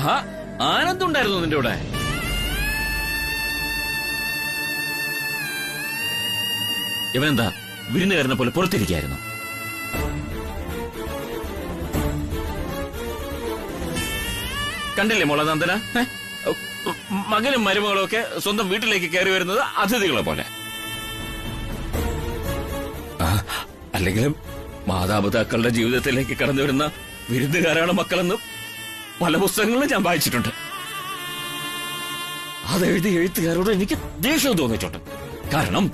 ആഹാ, ആനന്ദുണ്ടായിരുന്നു നിന്റെ കൂടെ? ഇവനെന്താ വിരുന്നുകാരനെ പോലെ പുറത്തിരിക്കായിരുന്നു? കണ്ടില്ലേ മോളെ നന്ദന, മകനും മരുമകളും ഒക്കെ സ്വന്തം വീട്ടിലേക്ക് കയറി വരുന്നത് അതിഥികളെ പോലെ. അല്ലെങ്കിലും മാതാപിതാക്കളുടെ ജീവിതത്തിലേക്ക് കടന്നു വരുന്ന വിരുന്നുകാരാണ് മക്കളെന്ന് പല പുസ്തകങ്ങളും ഞാൻ വായിച്ചിട്ടുണ്ട്. അതെഴുതി എഴുത്തുകാരോട് എനിക്ക് ദേഷ്യം തോന്നിയിട്ടുണ്ട്. കാരണം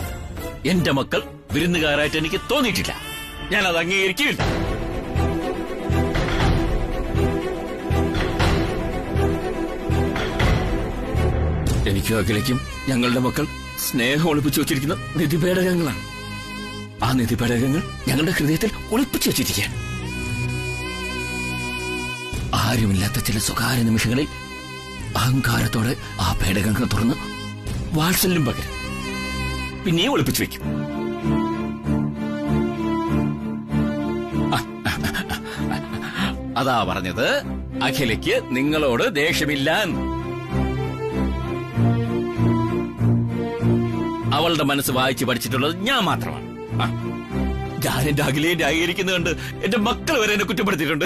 എന്റെ മക്കൾ വിരുന്നുകാരായിട്ട് എനിക്ക് തോന്നിയിട്ടില്ല. ഞാൻ അത് അംഗീകരിക്കില്ല. എനിക്കും അഖിലേക്കും ഞങ്ങളുടെ മക്കൾ സ്നേഹം ഒളിപ്പിച്ചു വച്ചിരിക്കുന്ന നിധിപേടകങ്ങളാണ്. ആ നിധിപേടകങ്ങൾ ഞങ്ങളുടെ ഹൃദയത്തിൽ ഒളിപ്പിച്ചു വച്ചിരിക്കുകയാണ്. ആരുമില്ലാത്ത ചില സ്വകാര്യ നിമിഷങ്ങളിൽ അഹങ്കാരത്തോടെ ആ പേടകങ്ങൾ തുറന്ന് വാത്സല്യം പകരും, പിന്നെയും ഒളിപ്പിച്ചു വെക്കും. അതാ പറഞ്ഞത് അഖിലയ്ക്ക് നിങ്ങളോട് ദേഷ്യമില്ല. അവളുടെ മനസ്സ് വായിച്ച് പഠിച്ചിട്ടുള്ളത് ഞാൻ മാത്രമാണ്. ഞാൻ എന്റെ അഖിലയെ ന്യായീകരിക്കുന്നത് കണ്ട് എന്റെ മക്കൾ വരെ എന്നെ കുറ്റപ്പെടുത്തിയിട്ടുണ്ട്.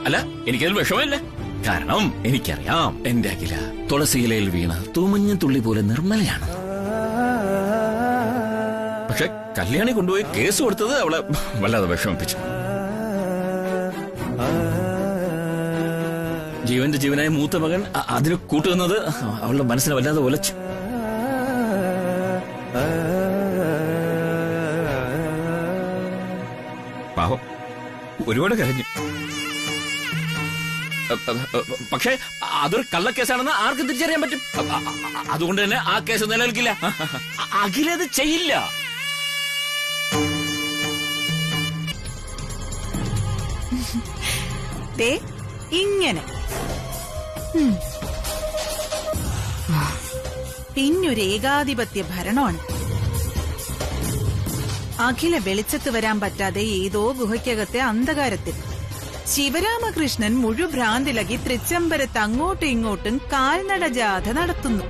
അല്ല, എനിക്കതിൽ വിഷമമില്ല. കാരണം എനിക്കറിയാം എന്റെ അഖില തുളസിയിലയിൽ വീണ തൂമഞ്ഞ തുള്ളി പോലെ നിർമ്മലയാണ്. പക്ഷെ കല്യാണി കൊണ്ടുപോയി കേസ് കൊടുത്തത് അവളെ വല്ലാതെ വിഷമിപ്പിച്ചു. ജീവന്റെ ജീവനായ മൂത്ത മകൻ അതിന് കൂട്ടുന്നത് അവളുടെ മനസ്സിനെ വല്ലാതെ ഒലച്ചു. പാവം ഒരുപാട് കരഞ്ഞു. പക്ഷേ അതൊരു കള്ളക്കേസാണെന്ന് ആർക്കും തിരിച്ചറിയാൻ പറ്റും. അതുകൊണ്ട് തന്നെ ആ കേസ് നിലനിൽക്കില്ല. അഖിലത് ചെയ്യില്ല. ഇങ്ങനെ പിന്നൊരു ഏകാധിപത്യ ഭരണമാണ്. അഖില വെളിച്ചത്ത് വരാൻ പറ്റാതെ ഏതോ ഗുഹയ്ക്കകത്തെ അന്ധകാരത്തിൽ ശിവരാമകൃഷ്ണൻ മുഴുഭ്രാന്തിലകി തൃച്ചംബരത്ത് അങ്ങോട്ടും ഇങ്ങോട്ടും കാൽനട ജാഥ നടത്തുന്നു.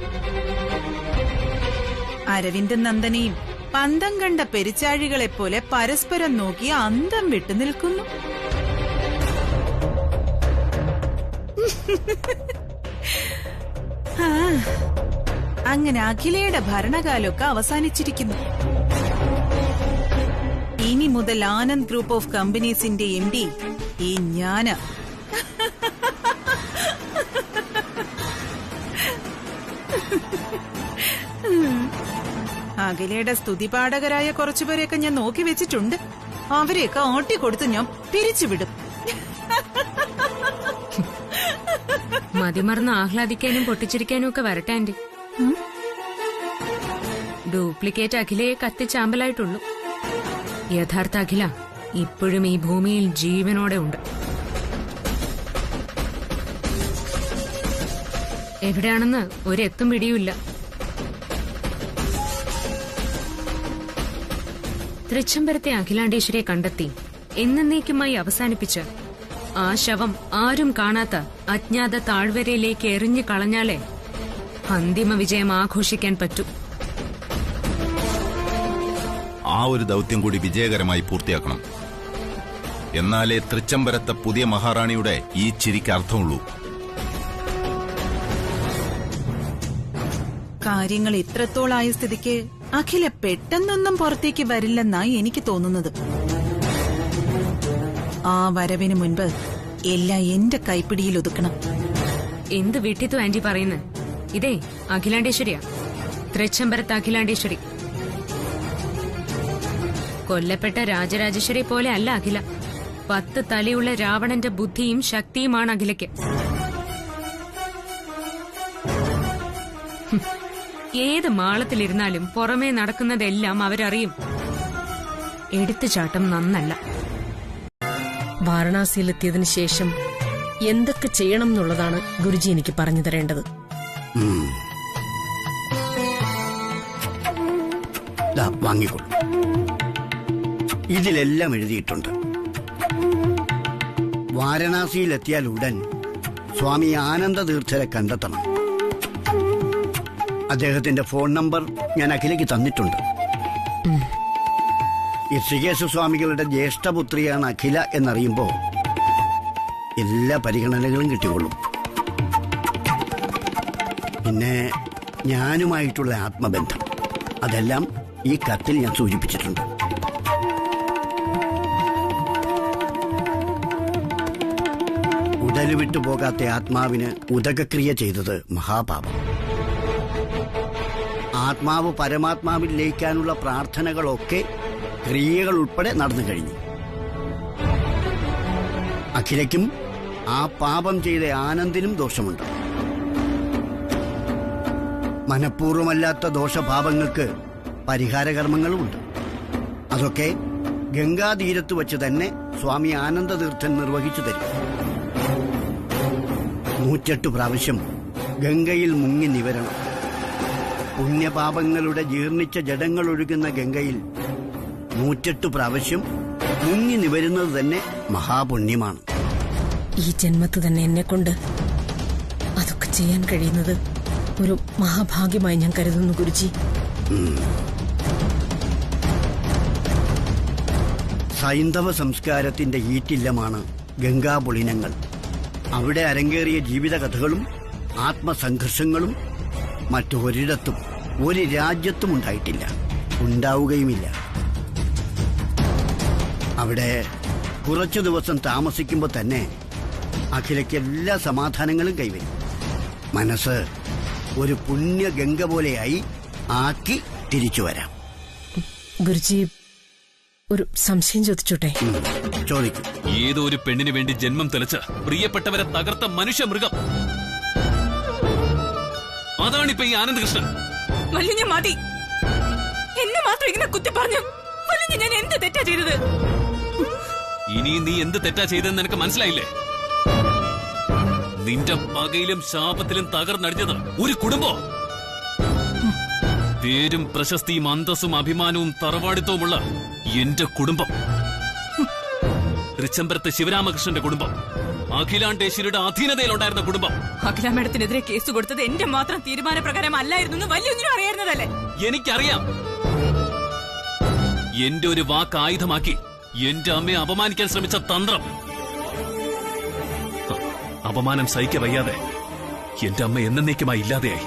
അരവിന്ദൻ നന്ദനയും പന്തം കണ്ട പെരിച്ചാഴികളെപ്പോലെ പരസ്പരം നോക്കി അന്തം വിട്ടു നിൽക്കുന്നു. അങ്ങനെ അഖിലയുടെ ഭരണകാലമൊക്കെ അവസാനിച്ചിരിക്കുന്നു. ഇനി മുതൽ ആനന്ദ് ഗ്രൂപ്പ് ഓഫ് കമ്പനീസിന്റെ MD ഈ ഞാന്. അഖിലയുടെ സ്തുതിപാഠകരായ കുറച്ചുപേരെയൊക്കെ ഞാൻ നോക്കി വെച്ചിട്ടുണ്ട്. അവരെയൊക്കെ ആട്ടിക്കൊടുത്ത് ഞാൻ പിരിച്ചുവിടും. മതിമറന്ന് ആഹ്ലാദിക്കാനും പൊട്ടിച്ചിരിക്കാനും ഒക്കെ വരട്ടെ ആന്റി. ഡ്യൂപ്ലിക്കേറ്റ് അഖിലയെ കത്തിച്ചാമ്പലായിട്ടുള്ളൂ. യഥാർത്ഥ അഖില ഇപ്പോഴും ഈ ഭൂമിയിൽ ജീവനോടെ ഉണ്ട്. എവിടെയാണെന്ന് ഒരെത്തും പിടിയുമില്ല. തൃച്ചംബരത്തെ അഖിലാണ്ടേശ്വരിയെ കണ്ടെത്തി എന്നേക്കുമായി അവസാനിപ്പിച്ച് ആ ശവം ആരും കാണാത്ത അജ്ഞാത താഴ്വരയിലേക്ക് എറിഞ്ഞു കളഞ്ഞാലേ അന്തിമ വിജയം ആഘോഷിക്കാൻ പറ്റൂ. ആ ഒരു ദൗത്യം കൂടി വിജയകരമായി പൂർത്തിയാക്കണം. എന്നാലേ തൃച്ചംബരത്തെ പുതിയ മഹാറാണിയുടെ ഈ ചിരിക്ക് അർത്ഥമുള്ളൂ. കാര്യങ്ങൾ ഇത്രത്തോളായ സ്ഥിതിക്ക് അഖില പെട്ടെന്നൊന്നും പുറത്തേക്ക് വരില്ലെന്നായി എനിക്ക് തോന്നുന്നത്. ആ വരവിന് മുൻപ് എല്ലാം എന്റെ കൈപ്പിടിയിൽ ഒതുക്കണം. എന്ത് വീട്ടിത്തു ആന്റി പറയുന്നത്? ഇതേ അഖിലാണ്ടേശ്വരിയാ, തൃച്ചംബരത്ത് അഖിലാണ്ടേശ്വരി. കൊല്ലപ്പെട്ട രാജരാജേശ്വരി പോലെ അല്ല അഖില. 10 തലയുള്ള രാവണന്റെ ബുദ്ധിയും ശക്തിയുമാണ് അഖിലയ്ക്ക്. ഏത് മാളത്തിലിരുന്നാലും പുറമേ നടക്കുന്നതെല്ലാം അവരറിയും. എടുത്തുചാട്ടം നന്നല്ല. വാരണാസിയിലെത്തിയതിനു ശേഷം എന്തൊക്കെ ചെയ്യണം എന്നുള്ളതാണ് ഗുരുജി എനിക്ക് പറഞ്ഞു തരേണ്ടത്. വാങ്ങിക്കൊള്ളു. ഇതിലെല്ലാം എഴുതിയിട്ടുണ്ട്. വാരണാസിയിലെത്തിയാൽ ഉടൻ സ്വാമി ആനന്ദതീർത്ഥരെ കണ്ടെത്തണം. അദ്ദേഹത്തിന്റെ ഫോൺ നമ്പർ ഞാൻ അഖിലയ്ക്ക് തന്നിട്ടുണ്ട്. ഋഷികേശ സ്വാമികളുടെ ജ്യേഷ്ഠപുത്രിയാണ് അഖില എന്നറിയുമ്പോൾ എല്ലാ പരിഗണനകളും കിട്ടിക്കൊള്ളും. പിന്നെ ഞാനുമായിട്ടുള്ള ആത്മബന്ധം, അതെല്ലാം ഈ കത്തിൽ ഞാൻ സൂചിപ്പിച്ചിട്ടുണ്ട്. ഉടല് വിട്ടുപോകാത്ത ആത്മാവിന് ഉദകക്രിയ ചെയ്തത് മഹാപാപം. ആത്മാവ് പരമാത്മാവിൽ ലയിക്കാനുള്ള പ്രാർത്ഥനകളൊക്കെ ക്രിയകൾ ഉൾപ്പെടെ നടന്നു കഴിഞ്ഞു. അഖിലയ്ക്കും ആ പാപം ചെയ്ത ആനന്ദിനും ദോഷമുണ്ട്. മനഃപൂർവ്വമല്ലാത്ത ദോഷപാപങ്ങൾക്ക് പരിഹാരകർമ്മങ്ങളുമുണ്ട്. അതൊക്കെ ഗംഗാതീരത്ത് വച്ച് തന്നെ സ്വാമി ആനന്ദതീർത്ഥൻ നിർവഹിച്ചു തരും. 108 പ്രാവശ്യം ഗംഗയിൽ മുങ്ങി നിവരണം. പുണ്യപാപങ്ങളുടെ ജീർണിച്ച ജഡങ്ങൾ ഒഴുകുന്ന ഗംഗയിൽ 108 പ്രാവശ്യം മുങ്ങി നിവരുന്നത് തന്നെ മഹാപുണ്യമാണ്. ഈ ജന്മത്ത് തന്നെ എന്നെക്കൊണ്ട് അതൊക്കെ ചെയ്യാൻ കഴിയുന്നത് ഒരു മഹാഭാഗ്യമായി ഞാൻ കരുതുന്നു ഗുരുജി. സൈന്ധവ സംസ്കാരത്തിന്റെ ഈറ്റില്ലമാണ് ഗംഗാപുളിനങ്ങൾ. അവിടെ അരങ്ങേറിയ ജീവിതകഥകളും ആത്മസംഘർഷങ്ങളും മറ്റൊരിടത്തും ഒരു രാജ്യത്തും ഉണ്ടായിട്ടില്ല, ഉണ്ടാവുകയുമില്ല. അവിടെ കുറച്ചു ദിവസം താമസിക്കുമ്പോൾ തന്നെ അഖിലയ്ക്ക് എല്ലാ സമാധാനങ്ങളും കൈവരും. മനസ്സ് ഒരു പുണ്യഗംഗ പോലെയായി ആക്കി തിരിച്ചു വരാം. ഗുരുജി, ഒരു സംശയം ചോദിച്ചോട്ടെ? ചോദിക്കും. ഏതോ ഒരു പെണ്ണിന് വേണ്ടി ജന്മം തെളിച്ച് പ്രിയപ്പെട്ടവരെ തകർത്ത മനുഷ്യമൃഗം, അതാണിപ്പോ ഈ ആനന്ദകൃഷ്ണൻ. വല്യഞ്ഞ മതി, എന്നെ മാത്രം ഇങ്ങനെ കുത്തി പറഞ്ഞു. വല്യഞ്ഞ ഞാൻ എന്ത് തെറ്റാ ചെയ്തത്? ഇനിയും നീ എന്ത് തെറ്റാ ചെയ്തെന്ന് നിനക്ക് മനസ്സിലായില്ലേ? നിന്റെ പകയിലും ശാപത്തിലും തകർന്നടിഞ്ഞത് ഒരു കുടുംബം. പേരും പ്രശസ്തിയും അന്തസ്സും അഭിമാനവും തറവാടിത്തവുമുള്ള എന്റെ കുടുംബം. തൃച്ചംബരത്തെ ശിവരാമകൃഷ്ണന്റെ കുടുംബം, അഖിലാണ്ടേശ്വരിയുടെ അധീനതയിലുണ്ടായിരുന്ന കുടുംബം. അഖില മേഡത്തിനെതിരെ കേസ് കൊടുത്തത് എന്റെ മാത്രം തീരുമാനപ്രകാരം അല്ലായിരുന്നു വലിയൊന്നിനും അറിയായിരുന്നതല്ലേ? എനിക്കറിയാം. എന്റെ ഒരു വാക്ക് ആയുധമാക്കി എന്റെ അമ്മയെ അപമാനിക്കാൻ ശ്രമിച്ച തന്ത്രം. അപമാനം സഹിക്ക വയ്യാതെ എന്റെ അമ്മ എന്നേക്കുമായി ഇല്ലാതെയായി.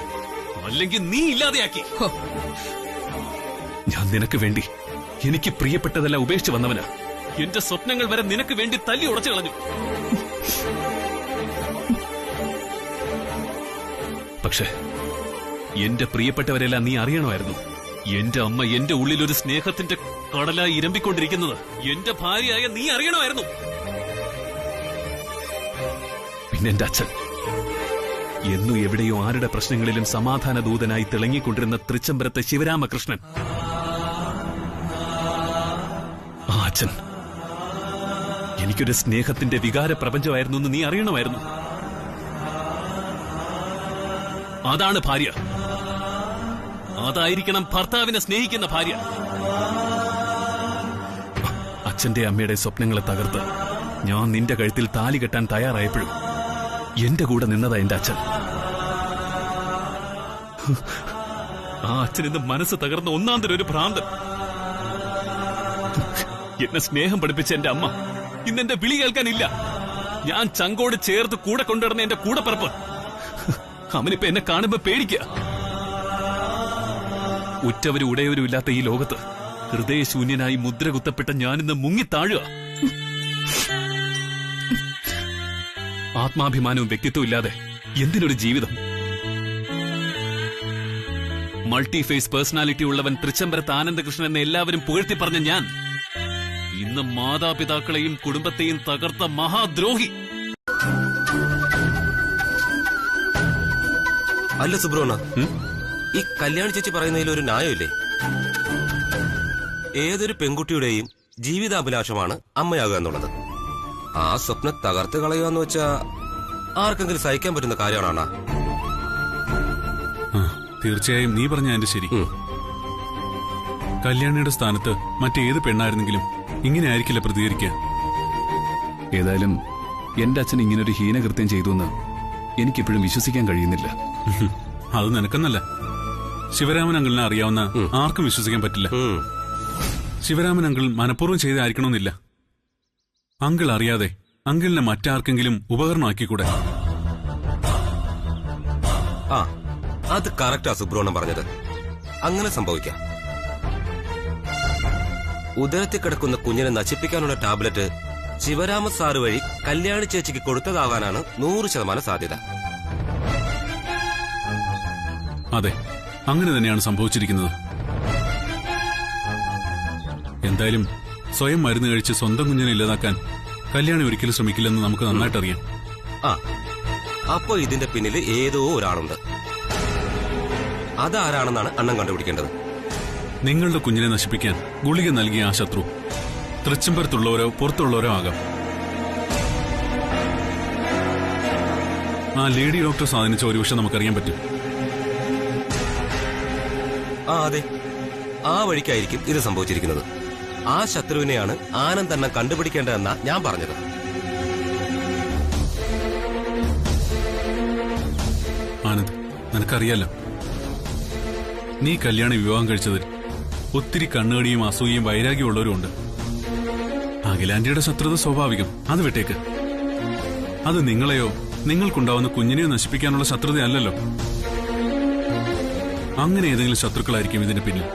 അല്ലെങ്കിൽ നീ ഇല്ലാതെയാക്കി. ഞാൻ നിനക്ക് വേണ്ടി എനിക്ക് പ്രിയപ്പെട്ടതെല്ലാം ഉപേക്ഷിച്ചു വന്നവന്. എന്റെ സ്വപ്നങ്ങൾ വരെ നിനക്ക് വേണ്ടി തല്ലി ഉടച്ചു കളഞ്ഞു. പക്ഷെ എന്റെ പ്രിയപ്പെട്ടവരെല്ലാം നീ അറിയണമായിരുന്നു. എന്റെ അമ്മ എന്റെ ഉള്ളിൽ ഒരു സ്നേഹത്തിന്റെ കടലായി ഇരമ്പിക്കൊണ്ടിരിക്കുന്നത് എന്റെ ഭാര്യയായ നീ അറിയണമായിരുന്നു. പിന്നെ എന്റെ അച്ഛൻ എന്നും എവിടെയോ ആരുടെ പ്രശ്നങ്ങളിലും സമാധാന ദൂതനായി തിളങ്ങിക്കൊണ്ടിരുന്ന തൃച്ചംബരത്തെ ശിവരാമകൃഷ്ണൻ. ആ അച്ഛൻ എനിക്കൊരു സ്നേഹത്തിന്റെ വികാര പ്രപഞ്ചമായിരുന്നു എന്ന് നീ അറിയണമായിരുന്നു. അതാണ് ഭാര്യ. അതായിരിക്കണം ഭർത്താവിനെ സ്നേഹിക്കുന്ന ഭാര്യ. അച്ഛന്റെ അമ്മയുടെ സ്വപ്നങ്ങളെ തകർത്ത് ഞാൻ നിന്റെ കഴുത്തിൽ താലി കെട്ടാൻ തയ്യാറായപ്പോഴും എന്റെ കൂടെ നിന്നതാ എന്റെ അച്ഛൻ. ആ അച്ഛൻ ഇന്ന് മനസ്സ് തകർന്ന ഒന്നാന്തരം ഒരു ഭ്രാന്തൻ. എന്നെ സ്നേഹം പഠിപ്പിച്ച എന്റെ അമ്മ ഇന്നെന്റെ വിളി കേൾക്കാനില്ല. ഞാൻ ചങ്കോട് ചേർത്ത് കൂടെ കൊണ്ടുവരുന്ന എന്റെ കൂടപ്പിറപ്പ് അവനിപ്പോ എന്നെ കാണുമ്പോ പേടിക്കുക. ഉറ്റവരും ഉടയവരും ഇല്ലാത്ത ഈ ലോകത്ത് ഹൃദയശൂന്യനായി മുദ്ര കുത്തപ്പെട്ട ഞാനിന്ന് മുങ്ങിത്താഴുക. ആത്മാഭിമാനവും വ്യക്തിത്വവും ഇല്ലാതെ എന്തിനൊരു ജീവിതം? മൾട്ടി ഫേസ് പേഴ്സണാലിറ്റി ഉള്ളവൻ തൃച്ചംബരത്ത് ആനന്ദകൃഷ്ണൻ എന്ന് എല്ലാവരും പുകഴ്ത്തി പറഞ്ഞ ഞാൻ ഇന്ന് മാതാപിതാക്കളെയും കുടുംബത്തെയും തകർത്ത മഹാദ്രോഹി. അല്ല സുബ്രഹ്മണ്യ, ഈ കല്യാണി ചേച്ചി പറയുന്നതിൽ ഒരു ന്യായമില്ലേ? ഏതൊരു പെൺകുട്ടിയുടെയും ജീവിതാഭിലാഷമാണ് അമ്മയാകുക എന്നുള്ളത്. ആ സ്വപ്നം തകർത്ത് കളയുക എന്ന് വെച്ചാ ആർക്കെങ്കിലും സഹിക്കാൻ പറ്റുന്ന കാര്യമാണോ? തീർച്ചയായും നീ പറഞ്ഞ അതിന്റെ ശരി. കല്യാണിയുടെ സ്ഥാനത്ത് മറ്റേത് പെണ്ണായിരുന്നെങ്കിലും ഇങ്ങനെ ആയിരിക്കില്ല പ്രതികരിക്കുക. ഏതായാലും എന്റെ അച്ഛൻ ഇങ്ങനൊരു ഹീനകൃത്യം ചെയ്തു എന്ന് എനിക്കിപ്പോഴും വിശ്വസിക്കാൻ കഴിയുന്നില്ല. അത് നിനക്കെന്നല്ല, ശിവരാമൻ അങ്കിളിനെ അറിയാവുന്ന ആർക്കും വിശ്വസിക്കാൻ പറ്റില്ല. ശിവരാമൻ അങ്കിൾ മനഃപൂർവ്വം ചെയ്തായിരിക്കണമെന്നില്ല. അങ്കിൾ അറിയാതെ അങ്കിളിനെ മറ്റാർക്കെങ്കിലും ഉപകരണമാക്കിക്കൂടെ? ആ, അത് കറക്റ്റാ സുബ്രഹ്മണ്യം പറഞ്ഞത്. അങ്ങനെ സംഭവിക്കാം. ഉദരത്തിൽ കിടക്കുന്ന കുഞ്ഞിനെ നശിപ്പിക്കാനുള്ള ടാബ്ലറ്റ് ശിവരാമ സാറ് വഴി കല്യാണി ചേച്ചിക്ക് കൊടുത്തതാവാനാണ് 100% സാധ്യത. അതെ, അങ്ങനെ തന്നെയാണ് സംഭവിച്ചിരിക്കുന്നത്. എന്തായാലും സ്വയം മരുന്ന് കഴിച്ച് സ്വന്തം കുഞ്ഞിനെ ഇല്ലാതാക്കാൻ കല്യാണി ഒരിക്കലും ശ്രമിക്കില്ലെന്ന് നമുക്ക് നന്നായിട്ടറിയാം. ആ, അപ്പോ ഇതിന്റെ പിന്നിൽ ഏതോ ഒരാളുണ്ട്. അതാരാണെന്നാണ് അണ്ണൻ കണ്ടുപിടിക്കേണ്ടത്. നിങ്ങളുടെ കുഞ്ഞിനെ നശിപ്പിക്കാൻ ഗുളിക നൽകിയ ആ ശത്രു തൃച്ചംബരത്തുള്ളവരോ പുറത്തുള്ളവരോ ആകാം. ആ ലേഡി ഡോക്ടർ സ്വാധീനിച്ച ഒരു വിഷയം നമുക്കറിയാൻ പറ്റും. ആ, അതെ, ആ വഴിക്കായിരിക്കും ഇത് സംഭവിച്ചിരിക്കുന്നത്. ആ ശത്രുവിനെയാണ് ആനന്ദ് അണ്ണൻ കണ്ടുപിടിക്കേണ്ടതെന്നാ ഞാൻ പറഞ്ഞത്. ആനന്ദ്, നിനക്കറിയാലോ, നീ കല്യാണി വിവാഹം കഴിച്ചതിൽ ഒത്തിരി കണ്ണുകടിയും അസൂയയും വൈരാഗ്യമുള്ളവരും ഉണ്ട്. അഖിലാന്റിയുടെ ശത്രുത സ്വാഭാവികം, അത് വിട്ടേക്ക്. അത് നിങ്ങളെയോ നിങ്ങൾക്കുണ്ടാവുന്ന കുഞ്ഞിനെയോ നശിപ്പിക്കാനുള്ള ശത്രുതയല്ലല്ലോ. അങ്ങനെ ഏതെങ്കിലും ശത്രുക്കളായിരിക്കും ഇതിന് പിന്നിൽ.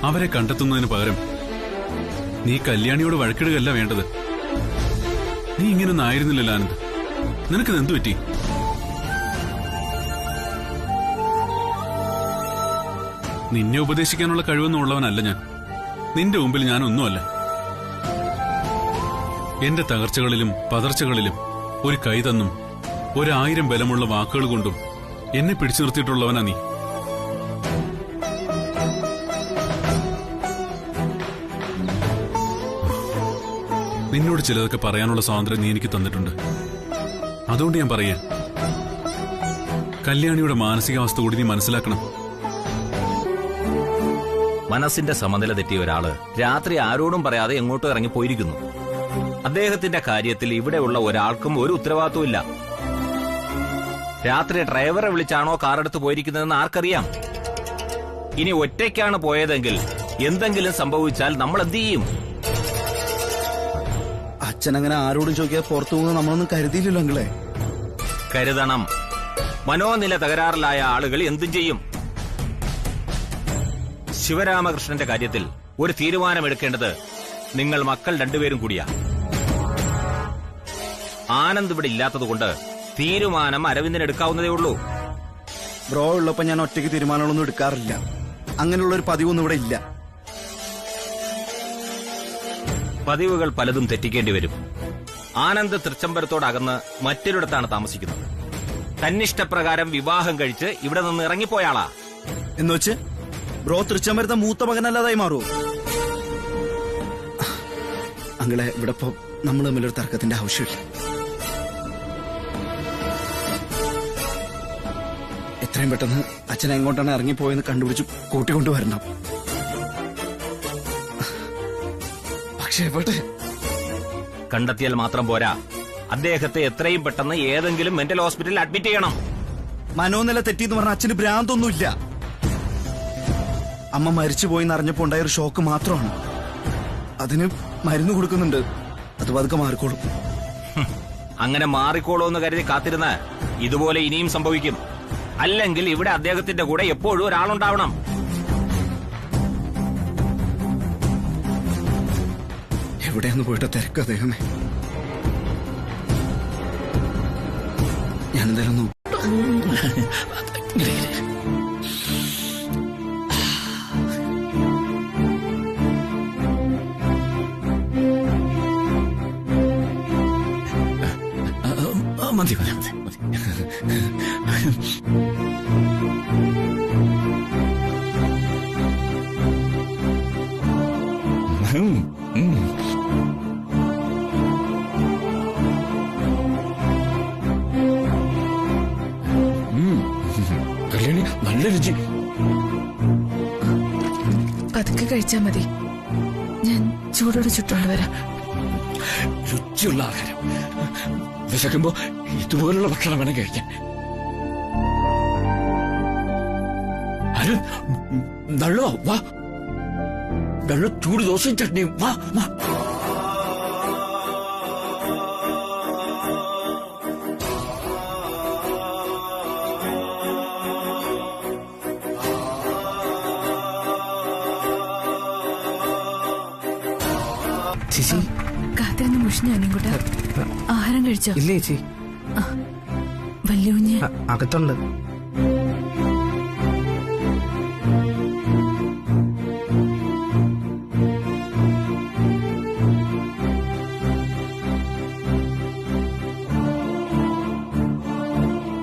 അവരെ കണ്ടെത്തുന്നതിന് പകരം നീ കല്യാണിയോട് വഴക്കിടുകയല്ല വേണ്ടത്. നീ ഇങ്ങനൊന്നും ആയിരുന്നില്ലല്ലോ ആനന്ദ്. നിനക്കിത് എന്തു പറ്റി? നിന്നെ ഉപദേശിക്കാനുള്ള കഴിവൊന്നും ഉള്ളവനല്ല ഞാൻ. നിന്റെ മുമ്പിൽ ഞാനൊന്നുമല്ല. എന്റെ തകർച്ചകളിലും പതർച്ചകളിലും ഒരു കൈ തന്നും 1000 ബലമുള്ള വാക്കുകൾ കൊണ്ടും എന്നെ പിടിച്ചു നിർത്തിയിട്ടുള്ളവനാ നീ. നിന്നോട് ചിലതൊക്കെ പറയാനുള്ള സ്വാതന്ത്ര്യം നീ എനിക്ക് തന്നിട്ടുണ്ട്. അതുകൊണ്ട് ഞാൻ പറയാ, കല്യാണിയുടെ മാനസികാവസ്ഥ കൂടി നീ മനസ്സിലാക്കണം. മനസ്സിന്റെ സമനില തെറ്റിയ ഒരാള് രാത്രി ആരോടും പറയാതെ എങ്ങോട്ടും ഇറങ്ങി പോയിരിക്കുന്നു. അദ്ദേഹത്തിന്റെ കാര്യത്തിൽ ഇവിടെയുള്ള ഒരാൾക്കും ഒരു ഉത്തരവാദിത്വം ഇല്ല. രാത്രി ഡ്രൈവറെ വിളിച്ചാണോ കാറെടുത്ത് പോയിരിക്കുന്നതെന്ന് ആർക്കറിയാം? ഇനി ഒറ്റയ്ക്കാണ് പോയതെങ്കിൽ എന്തെങ്കിലും സംഭവിച്ചാൽ നമ്മൾ എന്ത് ചെയ്യും? അച്ഛനങ്ങനെ ആരോടും ചോദിക്കാതെ പുറത്തു പോകുന്ന നമ്മളൊന്നും കരുതിയില്ലല്ലോ അങ്കിളെ. കരുതണം. മനോനില തകരാറിലായ ആളുകൾ എന്തും ചെയ്യും. ശിവരാമകൃഷ്ണന്റെ കാര്യത്തിൽ ഒരു തീരുമാനമെടുക്കേണ്ടത് നിങ്ങൾ മക്കൾ രണ്ടുപേരും കൂടിയാ. ആനന്ദ് ഇവിടെ ഇല്ലാത്തതുകൊണ്ട് തീരുമാനം അരവിന്ദന് എടുക്കാവുന്നതേ ഉള്ളൂ. ബ്രോ ഉള്ളപ്പോ ഞാൻ ഒറ്റയ്ക്ക് തീരുമാനങ്ങളൊന്നും എടുക്കാറില്ല. അങ്ങനെയുള്ള ഒരു പതിവൊന്നും ഇവിടെ ഇല്ല. പതിവുകൾ പലതും തെറ്റിക്കേണ്ടി വരും. ആനന്ദ് തൃച്ചംബരത്തോടകന്ന് മറ്റൊരിടത്താണ് താമസിക്കുന്നത്. തന്നിഷ്ടപ്രകാരം വിവാഹം കഴിച്ച് ഇവിടെ നിന്ന് ഇറങ്ങിപ്പോയാളാ. എന്നുവെച്ച് ബ്രോ തൃച്ചംബരത്തെ മൂത്ത മകനല്ലാതായി മാറുമോ? അങ്ങളെ ഇവിടെ ഇപ്പൊ നമ്മൾ തമ്മിലൊരു തർക്കത്തിന്റെ ആവശ്യമില്ല. എത്രയും പെട്ടെന്ന് അച്ഛൻ എങ്ങോട്ടാണ് ഇറങ്ങിപ്പോയെന്ന് കണ്ടുപിടിച്ച് കൂട്ടിക്കൊണ്ടുവരണം. പക്ഷേ എവിടെ കണ്ടെത്തിയാൽ മാത്രം പോരാ, അദ്ദേഹത്തെ എത്രയും പെട്ടെന്ന് ഏതെങ്കിലും മെന്റൽ ഹോസ്പിറ്റലിൽ അഡ്മിറ്റ് ചെയ്യണം. മനോനില തെറ്റിയെന്ന് പറഞ്ഞ അച്ഛന് ഭ്രാന്തൊന്നുമില്ല. അമ്മ മരിച്ചുപോയി അറിഞ്ഞപ്പോ ഉണ്ടായൊരു ഷോക്ക് മാത്രമാണ്. അതിന് മരുന്ന് കൊടുക്കുന്നുണ്ട്. അത് പതുക്കെ മാറിക്കോളും. അങ്ങനെ മാറിക്കോളൂന്ന് കരുതി കാത്തിരുന്ന് ഇതുപോലെ ഇനിയും സംഭവിക്കും. അല്ലെങ്കിൽ ഇവിടെ അദ്ദേഹത്തിന്റെ കൂടെ എപ്പോഴും ഒരാളുണ്ടാവണം. എവിടെയൊന്ന് പോയിട്ട് തിരക്ക് അദ്ദേഹമേ. ഞാനെന്തായാലും മതി മതി മതി കല്യാണി, നല്ല രുചി. പതുക്കെ കഴിച്ചാ മതി. ഞാൻ ചൂടോടെ ചുട്ടോണ്ട് വരാം. രുചിയുള്ള ആഹാരം. വിശക്കുമ്പോ ഇതുപോലുള്ള ഭക്ഷണം വേണം കഴിക്കാൻ. അരുൺ, വെള്ളോ വാ, വെള്ളം, ചൂട് ദോശയും ചട്നിയും വാ വാ. ചേച്ചി കാത്തിരുന്ന് മുഷിഞ്ഞ അനിയൻകുട്ട ആഹാരം കഴിച്ചോ? ഇല്ല ചേച്ചി, വല്യുഞ്ഞ് അകത്തുണ്ട്.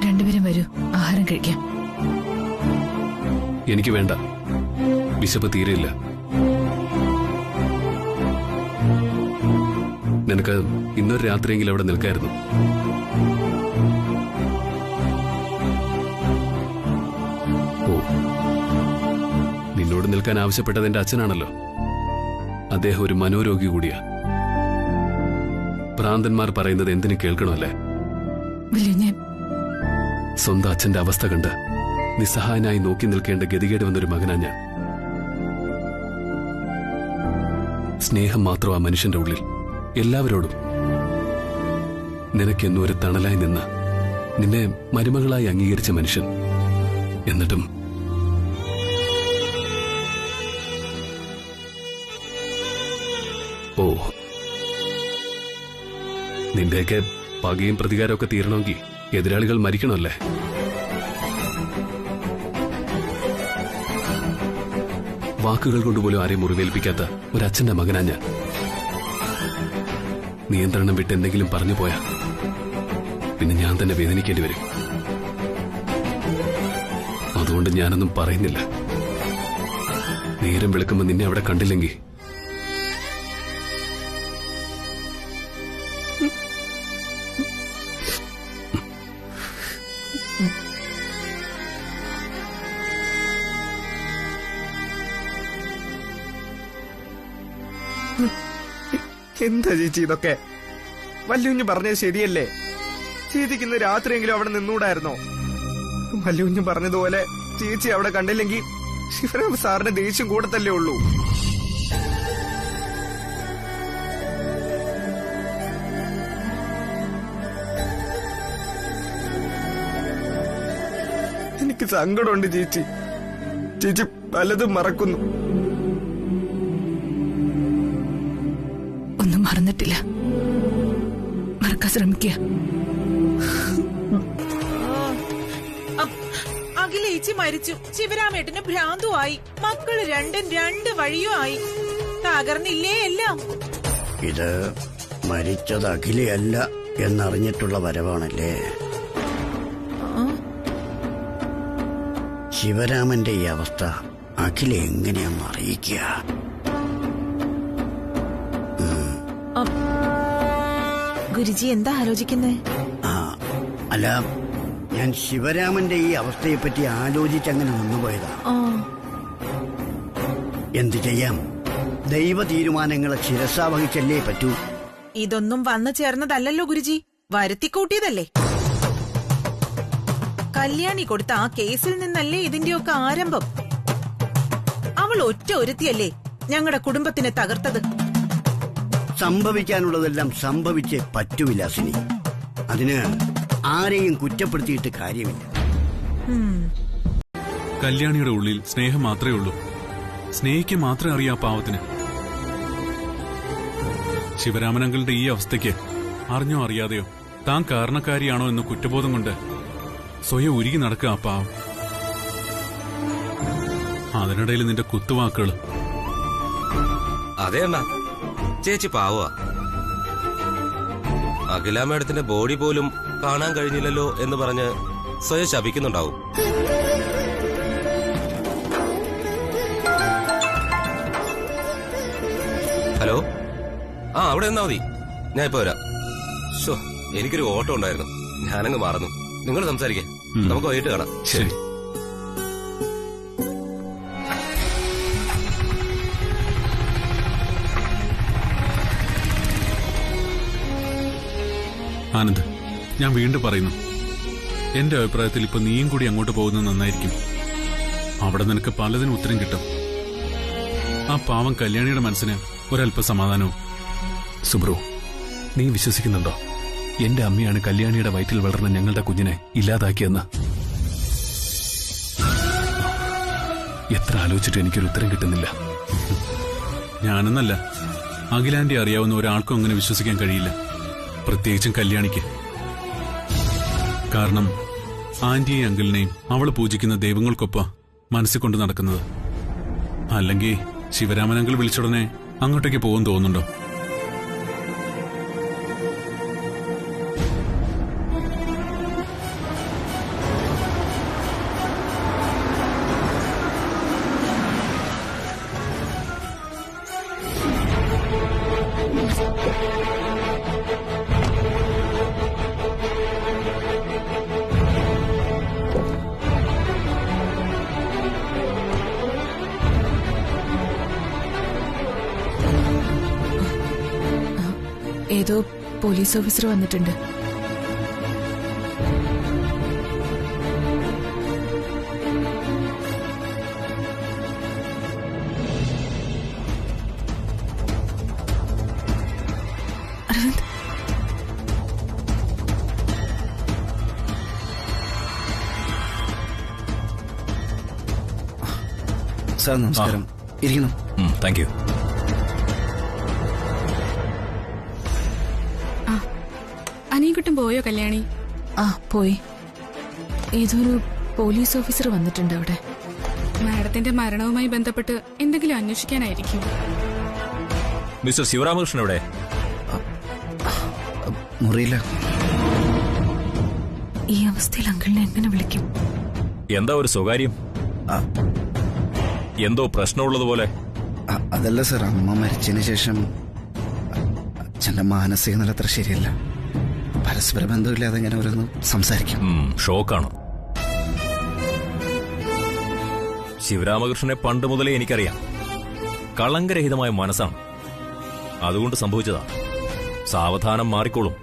രണ്ടുപേരും വരൂ, ആഹാരം കഴിക്കാം. എനിക്ക് വേണ്ട, വിശപ്പ് തീരെയില്ല. നിനക്ക് ഇന്നൊരു രാത്രിയെങ്കിലും അവിടെ നിൽക്കായിരുന്നു. ഓ, നിന്നോട് നിൽക്കാൻ ആവശ്യപ്പെട്ടത് എന്റെ അച്ഛനാണല്ലോ. അദ്ദേഹം ഒരു മനോരോഗി കൂടിയാ. ഭ്രാന്തന്മാർ പറയുന്നത് എന്തിനു കേൾക്കണമല്ലേ? സ്വന്തം അച്ഛന്റെ അവസ്ഥ കണ്ട് നിസ്സഹായനായി നോക്കി നിൽക്കേണ്ട ഗതികേട് വന്നൊരു മകനാ ഞാൻ. സ്നേഹം മാത്രം ആ മനുഷ്യന്റെ ഉള്ളിൽ, എല്ലാവരോടും. നിനക്കെന്നും ഒരു തണലായി നിന്ന് നിന്നെ മരുമകളായി അംഗീകരിച്ച മനുഷ്യൻ. എന്നിട്ടും ഓ, നിന്റെയൊക്കെ പകയും പ്രതികാരമൊക്കെ തീരണമെങ്കിൽ എതിരാളികൾ മരിക്കണമല്ലേ? വാക്കുകൾ കൊണ്ടുപോലും ആരെയും മുറിവേൽപ്പിക്കാത്ത ഒരച്ഛന്റെ മകനാ ഞാൻ. നിയന്ത്രണം വിട്ട് എന്തെങ്കിലും പറഞ്ഞു പോയാ പിന്നെ ഞാൻ തന്നെ വേദനിക്കേണ്ടി വരും. അതുകൊണ്ട് ഞാനൊന്നും പറയുന്നില്ല. നേരം വെളുക്കുമ്പോ നിന്നെ അവിടെ കണ്ടില്ലെങ്കിൽ എന്താ ചേച്ചി ഇതൊക്കെ? വല്യുഞ്ഞ് പറഞ്ഞത് ശരിയല്ലേ? ചേച്ചിക്ക് ഇന്ന് രാത്രിയെങ്കിലും അവിടെ നിന്നൂടായിരുന്നോ? വല്യുഞ്ഞ് പറഞ്ഞതുപോലെ ചേച്ചി അവിടെ കണ്ടില്ലെങ്കിൽ ശിവരാമ സാറിന് ദേഷ്യം കൂടത്തല്ലേ ഉള്ളൂ. എനിക്ക് സങ്കടമുണ്ട് ചേച്ചി. ചേച്ചി പലതും മറക്കുന്നു. ഒന്നും മറന്നിട്ടില്ല, മറക്കാൻ ശ്രമിക്കുക. അഖിലേച്ചി മരിച്ചു, ശിവരാമേട്ടന് ഭ്രാന്തുമായി, മക്കള് രണ്ടും രണ്ട് വഴിയും ആയി. തകർന്നില്ലേ എല്ലാം? ഇത് മരിച്ചത് അഖിലയല്ല എന്നറിഞ്ഞിട്ടുള്ള വരവാണല്ലേ? ശിവരാമന്റെ ഈ അവസ്ഥ അഖില എങ്ങനെയാണെന്ന് അറിയിക്കുക? ഗുരുജി എന്താ ആലോചിക്കുന്നേ? അല്ല, ഞാൻ ശിവരാമന്റെ ഈ അവസ്ഥയെപ്പറ്റി ആലോചിച്ചങ്ങനെ നിന്നുപോയതാ. എന്തു ചെയ്യാം, ദൈവ തീരുമാനങ്ങളെ ശിരസാവഹിച്ചല്ലേ പറ്റൂ. ഇതൊന്നും വന്നു ചേർന്നതല്ലല്ലോ ഗുരുജി, വരുത്തിക്കൂട്ടിയതല്ലേ. കല്യാണി കൊടുത്ത ആ കേസിൽ നിന്നല്ലേ ഇതിന്റെയൊക്കെ ആരംഭം. അവൾ ഒറ്റ ഒരുത്തിയല്ലേ ഞങ്ങളുടെ കുടുംബത്തിനെ തകർത്തത്. സംഭവിക്കാനുള്ളതെല്ലാം സംഭവിച്ചേ പറ്റൂ വിലാസിനി. അതിന് ആരെയും കുറ്റപ്പെടുത്തിയിട്ട് കാര്യമില്ല. കല്യാണിയുടെ ഉള്ളിൽ സ്നേഹം മാത്രമേ ഉള്ളൂ. സ്നേഹിക്ക് മാത്രമേ അറിയാ പാവത്തിന്. ശിവരാമനങ്ങളുടെ ഈ അവസ്ഥയ്ക്ക് അറിഞ്ഞോ അറിയാതെയോ താൻ കാരണക്കാരിയാണോ എന്ന കുറ്റബോധം കൊണ്ട് സ്വയം ഉരുകി നടക്കുക ആ പാവം. അതിനിടയിൽ നിന്റെ കുത്തുവാക്കുകൾ. അതെ അണ്ണാ, ചേച്ചി പാവുക. അഖില മേഡത്തിന്റെ ബോഡി പോലും കാണാൻ കഴിഞ്ഞില്ലല്ലോ എന്ന് പറഞ്ഞ് സ്വയം ശപിക്കുന്നുണ്ടാവും. ഹലോ, അവിടെ നിന്നാ മതി, ഞാൻ ഇപ്പൊ വരാം. എനിക്കൊരു ഓട്ടോ ഉണ്ടായിരുന്നു, ഞാനങ്ങ് മറന്നു. നിങ്ങൾ സംസാരിക്കേ, നമുക്ക് വൈകിട്ട് കാണാം. ശരി. ആനന്ദ്, ഞാൻ വീണ്ടും പറയുന്നു, എന്റെ അഭിപ്രായത്തിൽ ഇപ്പൊ നീയും കൂടി അങ്ങോട്ട് പോകുന്നത് നന്നായിരിക്കും. അവിടെ നിനക്ക് പലതിനും ഉത്തരം കിട്ടും. ആ പാവം കല്യാണിയുടെ മനസ്സിന് ഒരല്പ സമാധാനവും. സുബ്രു, നീ വിശ്വസിക്കുന്നുണ്ടോ എന്റെ അമ്മയാണ് കല്യാണിയുടെ വയറ്റിൽ വളർന്ന ഞങ്ങളുടെ കുഞ്ഞിനെ ഇല്ലാതാക്കിയെന്ന്? എത്ര ആലോചിച്ചിട്ട് എനിക്കൊരു ഉത്തരം കിട്ടുന്നില്ല. ഞാനെന്നല്ല, അഖിലാന്റി അറിയാവുന്ന ഒരാൾക്കും അങ്ങനെ വിശ്വസിക്കാൻ കഴിയില്ല, പ്രത്യേകിച്ചും കല്യാണിക്ക്. കാരണം ആന്റിയെയും അങ്കിളിനെയും അവള് പൂജിക്കുന്ന ദൈവങ്ങൾക്കൊപ്പം മനസ്സിൽ കൊണ്ട് നടക്കുന്നത്. അല്ലെങ്കിൽ ശിവരാമൻ അങ്കിൾ വിളിച്ചുടനെ അങ്ങോട്ടേക്ക് പോകുമെന്ന് തോന്നുന്നുണ്ടോ? ഏതോ പോലീസ് ഓഫീസർ വന്നിട്ടുണ്ട്. അരവിന്ദ്, സാർ നമസ്കാരം. ഇരിക്കണം. Thank you. അനിയൻകുട്ടൻ പോയോ കല്യാണി? ആ പോയി. ഏതൊരു പോലീസ് ഓഫീസർ വന്നിട്ടുണ്ട് അവിടെ. മാഡത്തിന്റെ മരണവുമായി ബന്ധപ്പെട്ട് എന്തെങ്കിലും അന്വേഷിക്കാനായിരിക്കും. മിസ്റ്റർ ശിവരാമകൃഷ്ണൻ എവിടെ? മുറിയില്ല. ഈ അവസ്ഥയിൽ അങ്കിളിനെ എങ്ങനെ വിളിക്കും? എന്താ ഒരു സ്വകാര്യം? എന്തോ പ്രശ്നമുള്ളതുപോലെ. അതല്ല സാർ, അമ്മ മരിച്ചതിന് ശേഷം അച്ഛന്റെ മാനസിക നില അത്ര ശരിയല്ല. പരസ്പര ബന്ധമില്ലാതെ ഇങ്ങനെ ഓരോന്ന് സംസാരിക്കും. ഷോക്കാണ്. ശിവരാമകൃഷ്ണനെ പണ്ട് മുതലേ എനിക്കറിയാം. കളങ്കരഹിതമായ മനസ്സാണ്. അതുകൊണ്ട് സംഭവിച്ചതാ. സാവധാനം മാറിക്കോളും.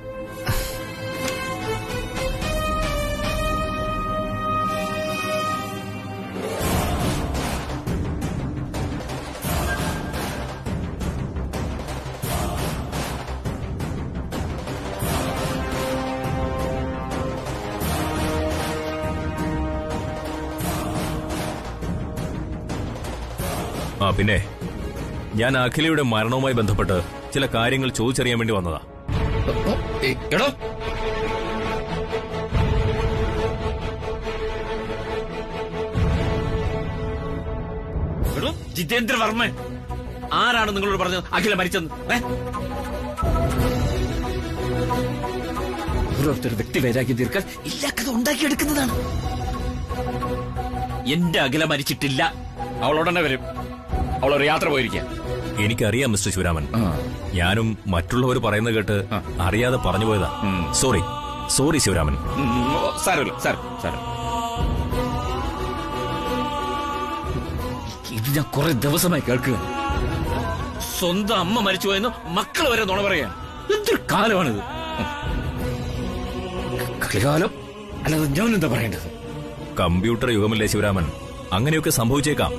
പിന്നെ ഞാൻ അഖിലയുടെ മരണവുമായി ബന്ധപ്പെട്ട് ചില കാര്യങ്ങൾ ചോദിച്ചറിയാൻ വേണ്ടി വന്നതാ. ജിതേന്ദ്ര വർമ്മൻ ആരാണ് നിങ്ങളോട് പറഞ്ഞത് അഖില മരിച്ചെന്ന്? ഓരോരുത്തർ വ്യക്തി വൈരാഗ്യം തീർക്കാൻ ഇല്ലാക്കത് ഉണ്ടാക്കിയെടുക്കുന്നതാണ്. എന്റെ അഖില മരിച്ചിട്ടില്ല. അവളോടനെ വരും. അവളൊരു യാത്ര പോയിരിക്കാം. എനിക്കറിയാം മിസ്റ്റർ ശിവരാമൻ. ഞാനും മറ്റുള്ളവർ പറയുന്നത് കേട്ട് അറിയാതെ പറഞ്ഞു പോയതാ. Sorry sorry Sivaraman. സാരമില്ല സാർ സാർ. ഇത് ഞാൻ കുറെ ദിവസമായി കേൾക്കുക. സ്വന്തം അമ്മ മരിച്ചുപോയെന്ന് മക്കൾ വരെ നുണ പറയാൻ. എന്തൊരു കാലമാണിത്. കളികാലം അല്ലാതെ ഞാനെന്താ പറയേണ്ടത്? കമ്പ്യൂട്ടർ യുഗമല്ലേ ശിവരാമൻ, അങ്ങനെയൊക്കെ സംഭവിച്ചേക്കാം.